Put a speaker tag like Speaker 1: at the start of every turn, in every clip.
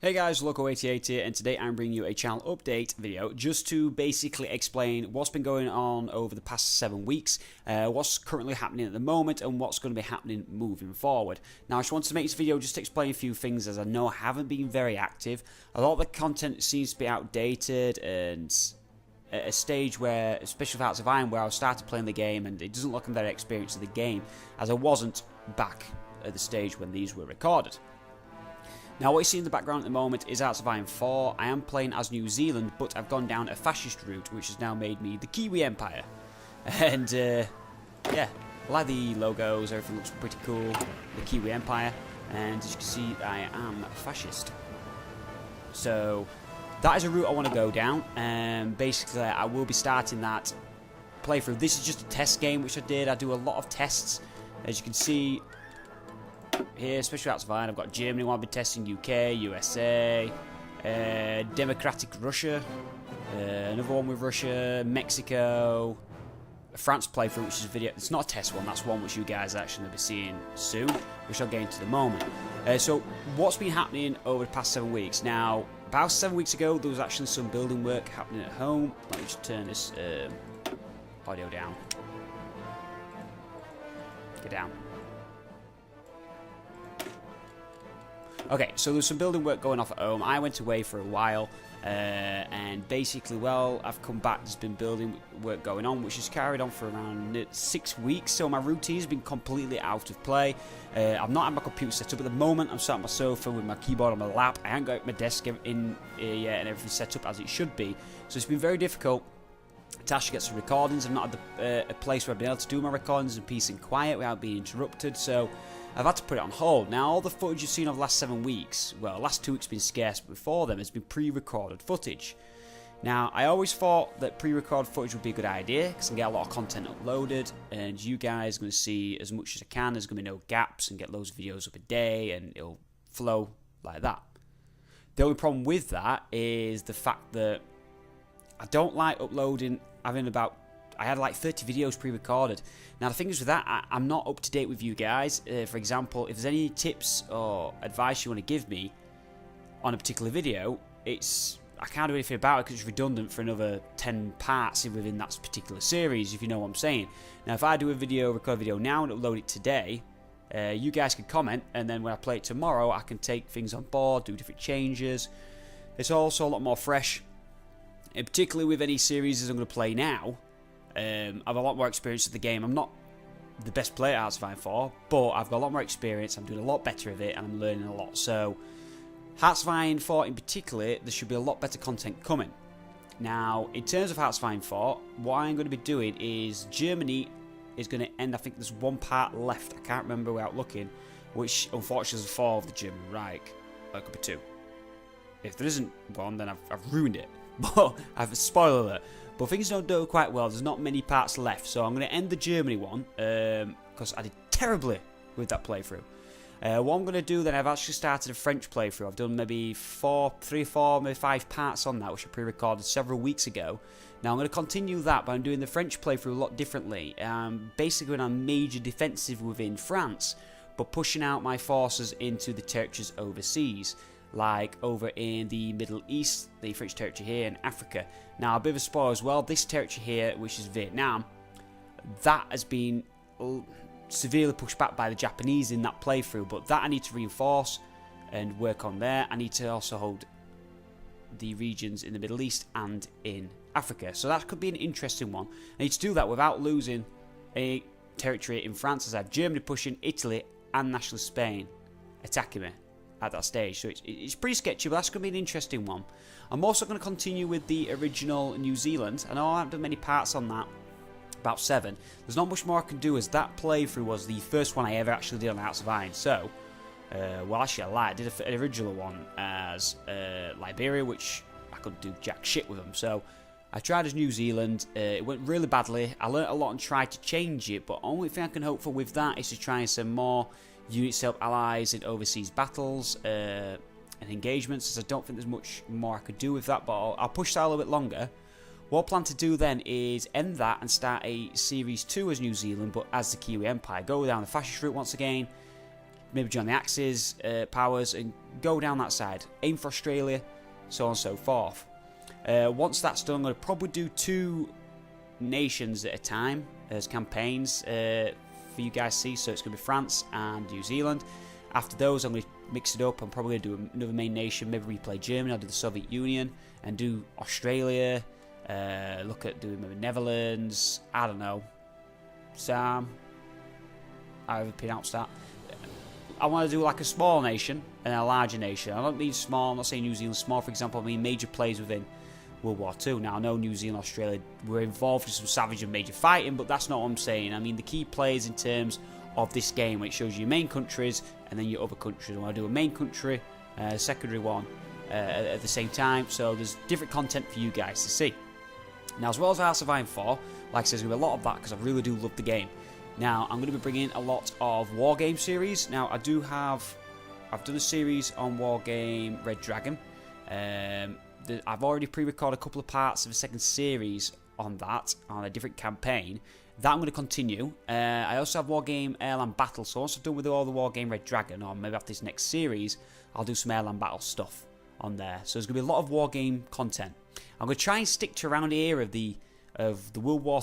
Speaker 1: Hey guys, Loco88 here, and today I'm bringing you a channel update video just to basically explain what's been going on over the past 7 weeks, what's currently happening at the moment, and what's going to be happening moving forward. Now, I just wanted to make this video just to explain a few things, as I know I haven't been very active. A lot of the content seems to be outdated, and at a stage where, especially with Hearts of Iron, where I started playing the game, and it doesn't look I'm very experienced in the game, as I wasn't back at the stage when these were recorded. Now, what you see in the background at the moment is Hearts of Iron 4. I am playing as New Zealand, but I've gone down a fascist route, which has now made me the Kiwi Empire. And, yeah, I like the logos, everything looks pretty cool, the Kiwi Empire. And as you can see, I am a fascist. So, that is a route I want to go down. Basically, I will be starting that playthrough. This is just a test game, which I did. I do a lot of tests. As you can see here, especially Hearts of Iron, I've got Germany, one I've been testing, UK, USA, Democratic Russia, another one with Russia, Mexico, a France playthrough, which is a video. It's not a test one, that's one which you guys are actually going to be seeing soon, which I'll get into in a moment. So, what's been happening over the past 7 weeks? Now, about 7 weeks ago, there was actually some building work happening at home. Let me just turn this audio down. Get down. Okay, so there's some building work going off at home. I went away for a while, and basically, well, I've come back. There's been building work going on, which has carried on for around 6 weeks. So my routine has been completely out of play. I've not had my computer set up at the moment. I'm sat on my sofa with my keyboard on my lap. I haven't got my desk in yet and everything set up as it should be. So it's been very difficult to actually get some recordings. I've not had a place where I've been able to do my recordings in peace and quiet without being interrupted. So I've had to put it on hold. Now, all the footage you've seen over the last 7 weeks, well, the last 2 weeks have been scarce, but before them has been pre-recorded footage. Now, I always thought that pre-recorded footage would be a good idea, because I can get a lot of content uploaded, and you guys are going to see as much as I can. There's going to be no gaps, and get loads of videos up a day, and it'll flow like that. The only problem with that is the fact that I don't like uploading, I had like 30 videos pre-recorded. Now the thing is with that, I'm not up to date with you guys. For example, if there's any tips or advice you want to give me on a particular video, I can't do anything about it because it's redundant for another 10 parts within that particular series, if you know what I'm saying. Now if I do record a video now and upload it today, you guys can comment, and then when I play it tomorrow, I can take things on board, do different changes. It's also a lot more fresh, and particularly with any series I'm going to play now. I have a lot more experience with the game. I'm not the best player at Hearts of Iron 4, but I've got a lot more experience. I'm doing a lot better of it, and I'm learning a lot. So, Hearts of Iron 4 in particular, there should be a lot better content coming. Now, in terms of Hearts of Iron 4, what I'm going to be doing is Germany is going to end. I think there's one part left. I can't remember without looking, which unfortunately is the fall of the German Reich. Or it could be 2. If there isn't one, then I've ruined it. But I've a spoiler alert. But things don't do quite well. There's not many parts left, so I'm going to end the Germany one because I did terribly with that playthrough. What I'm going to do then, I've actually started a French playthrough. I've done maybe 3, 4, maybe 5 parts on that, which I pre-recorded several weeks ago. Now I'm going to continue that, but I'm doing the French playthrough a lot differently. Basically, going on major defensive within France, but pushing out my forces into the territories overseas, like over in the Middle East, the French territory here, and Africa. Now, a bit of a spoiler as well, this territory here, which is Vietnam, that has been severely pushed back by the Japanese in that playthrough, but that I need to reinforce and work on there. I need to also hold the regions in the Middle East and in Africa, so that could be an interesting one. I need to do that without losing a territory in France, as I have Germany pushing, Italy and nationalist Spain attacking me at that stage. So it's pretty sketchy, but that's going to be an interesting one. I'm also going to continue with the original New Zealand. I know I haven't done many parts on that, about 7. There's not much more I can do, as that playthrough was the first one I ever actually did on Hearts of Iron. So, well, actually I lied. I did an original one as Liberia, which I couldn't do jack shit with them. So I tried as New Zealand. It went really badly. I learnt a lot and tried to change it, but only thing I can hope for with that is to try and send more units to help allies in overseas battles and engagements, as I don't think there's much more I could do with that, but I'll push that a little bit longer. What I plan to do then is end that and start a Series 2 as New Zealand, but as the Kiwi Empire. Go down the fascist route once again, maybe join the Axis powers and go down that side. Aim for Australia, so on and so forth. Once that's done, I'm going to probably do 2 nations at a time as campaigns for you guys to see. So it's going to be France and New Zealand. After those, I'm going to mix it up. I'm probably going to do another main nation. Maybe replay Germany. I'll do the Soviet Union and do Australia. Look at doing maybe Netherlands. I don't know. Sam. However pronounce that. I want to do like a small nation and a larger nation. I don't mean small. I'm not saying New Zealand small, for example. I mean major players within World War II. Now, I know New Zealand and Australia were involved in some savage and major fighting, but that's not what I'm saying. I mean the key players in terms of this game, when it shows you your main countries and then your other countries. I want to do a main country, secondary one at the same time. So there's different content for you guys to see. Now, as well as Hearts of Iron 4, like I said, there's going to be a lot of that because I really do love the game. Now, I'm going to be bringing a lot of War Game series. Now, I've done a series on War Game Red Dragon. I've already pre-recorded a couple of parts of a second series on that, on a different campaign. That I'm going to continue. I also have War Game Airland Battle, so once I've done with all the War Game Red Dragon, or maybe after this next series, I'll do some Airland Battle stuff on there. So there's going to be a lot of War Game content. I'm going to try and stick to around the era of the World War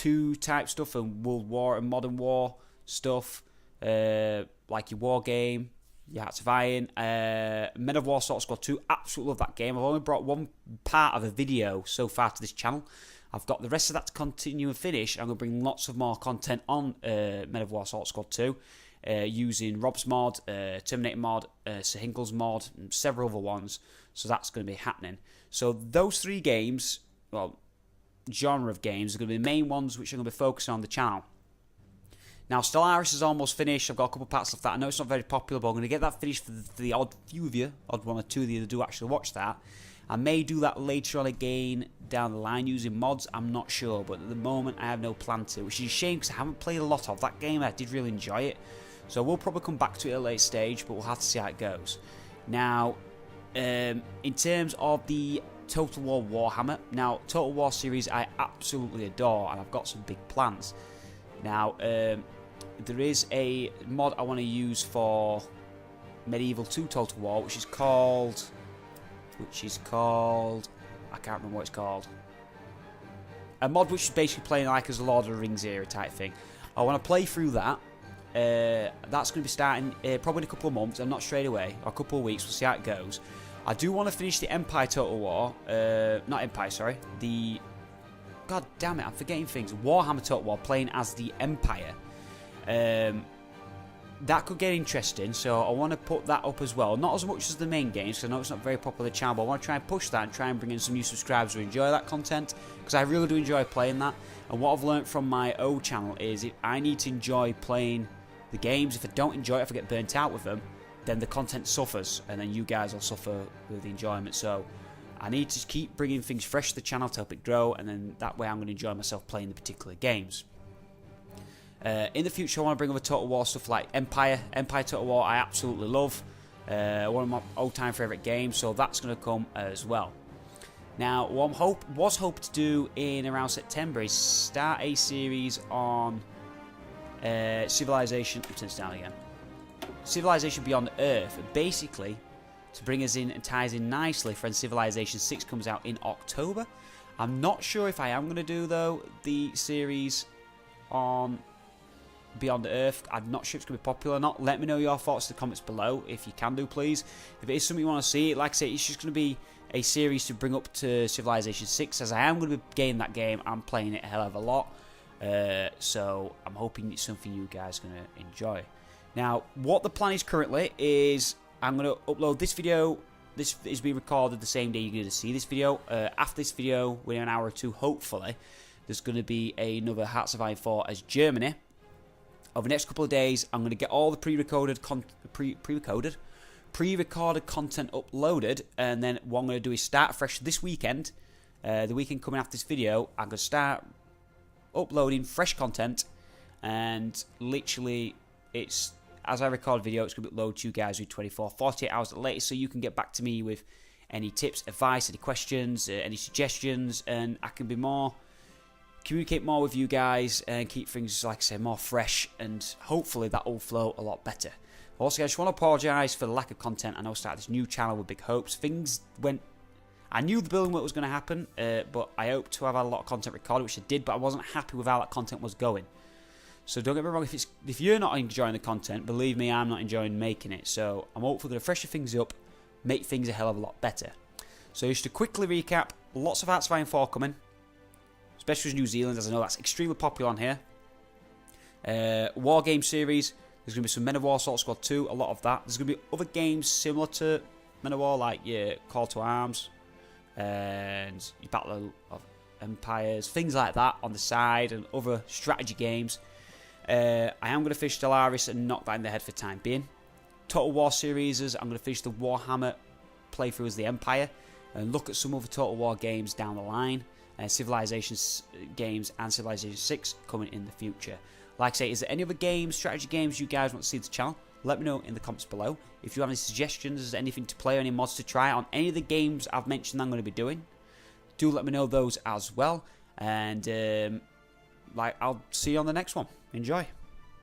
Speaker 1: II type stuff and World War and Modern War stuff, like your War Game, your Hearts of Iron, Men of War Sort Squad 2. Absolutely love that game. I've only brought one part of a video so far to this channel. I've got the rest of that to continue and finish. I'm going to bring lots of more content on Men of War Sort Squad 2 using Rob's mod, Terminator mod, Sir Hinkle's mod, and several other ones. So that's going to be happening. So those 3 games, well, genre of games, are going to be the main ones which I'm going to be focusing on the channel. Now, Stellaris is almost finished. I've got a couple of parts of that. I know it's not very popular, but I'm going to get that finished for the odd few of you, odd one or two of you that do actually watch that. I may do that later on again down the line using mods. I'm not sure, but at the moment I have no plan to, which is a shame because I haven't played a lot of that game. I did really enjoy it. So we'll probably come back to it at a later stage, but we'll have to see how it goes. Now, in terms of the Total War Warhammer, now Total War series I absolutely adore, and I've got some big plans. Now, there is a mod I want to use for Medieval 2 Total War, which is called, I can't remember what it's called. A mod which is basically playing like as a Lord of the Rings era type thing. I want to play through that. That's going to be starting probably in a couple of months, and not straight away, or a couple of weeks. We'll see how it goes. I do want to finish the Empire Total War. Not Empire, sorry. God damn it, I'm forgetting things. Warhammer Total War, playing as the Empire. That could get interesting, so I want to put that up as well. Not as much as the main games, because I know it's not very popular channel, but I want to try and push that and try and bring in some new subscribers who enjoy that content, because I really do enjoy playing that. And what I've learned from my old channel is I need to enjoy playing the games. If I don't enjoy it, if I get burnt out with them, then the content suffers, and then you guys will suffer with the enjoyment. So I need to keep bringing things fresh to the channel to help it grow, and then that way I'm going to enjoy myself playing the particular games. In the future, I want to bring other Total War stuff like Empire Total War. I absolutely love. One of my all-time favourite games, so that's going to come as well. Now, what I was hoping to do in around September is start a series on Civilization. Turn this down again. Civilization Beyond Earth, basically to bring us in and ties in nicely for when Civilization 6 comes out in October. I'm not sure if I am going to do though the series on Beyond Earth. I'm not sure if it's going to be popular or not. Let me know your thoughts in the comments below if you can do, please. If it is something you want to see, like I say, it's just going to be a series to bring up to Civilization 6, as I am going to be getting that game. I'm playing it a hell of a lot, so I'm hoping it's something you guys are going to enjoy. Now, what the plan is currently is I'm going to upload this video. This is being recorded the same day you're going to see this video. After this video, within an hour or two, hopefully, there's going to be another Hearts of Iron 4 as Germany. Over the next couple of days, I'm going to get all the pre-recorded content uploaded, and then what I'm going to do is start fresh this weekend. The weekend coming after this video, I'm going to start uploading fresh content, and literally, it's as I record video, it's going to be uploaded to you guys with 48 hours at the latest, so you can get back to me with any tips, advice, any questions, any suggestions, and I can be communicate more with you guys and keep things, like I say, more fresh, and hopefully that will flow a lot better. Also, I just want to apologise for the lack of content. I know I started this new channel with big hopes. Things went... I knew the building work was going to happen, but I hoped to have had a lot of content recorded, which I did, but I wasn't happy with how that content was going. So don't get me wrong, if you're not enjoying the content, believe me, I'm not enjoying making it. So I'm hopefully going to freshen things up, make things a hell of a lot better. So just to quickly recap, lots of HOI4 coming, especially with New Zealand, as I know that's extremely popular on here. War game series, there's going to be some Men of War Assault Squad 2, a lot of that. There's going to be other games similar to Men of War, like Call to Arms, and your Battle of Empires, things like that on the side, and other strategy games. I am going to finish Stellaris and knock that in the head for the time being. Total War series, I'm going to finish the Warhammer playthrough as the Empire, and look at some other Total War games down the line. Civilization games and Civilization 6 coming in the future. Like I say, is there any other games, strategy games you guys want to see the channel? Let me know in the comments below. If you have any suggestions, anything to play, or any mods to try on any of the games I've mentioned I'm going to be doing, do let me know those as well. And I'll see you on the next one. Enjoy.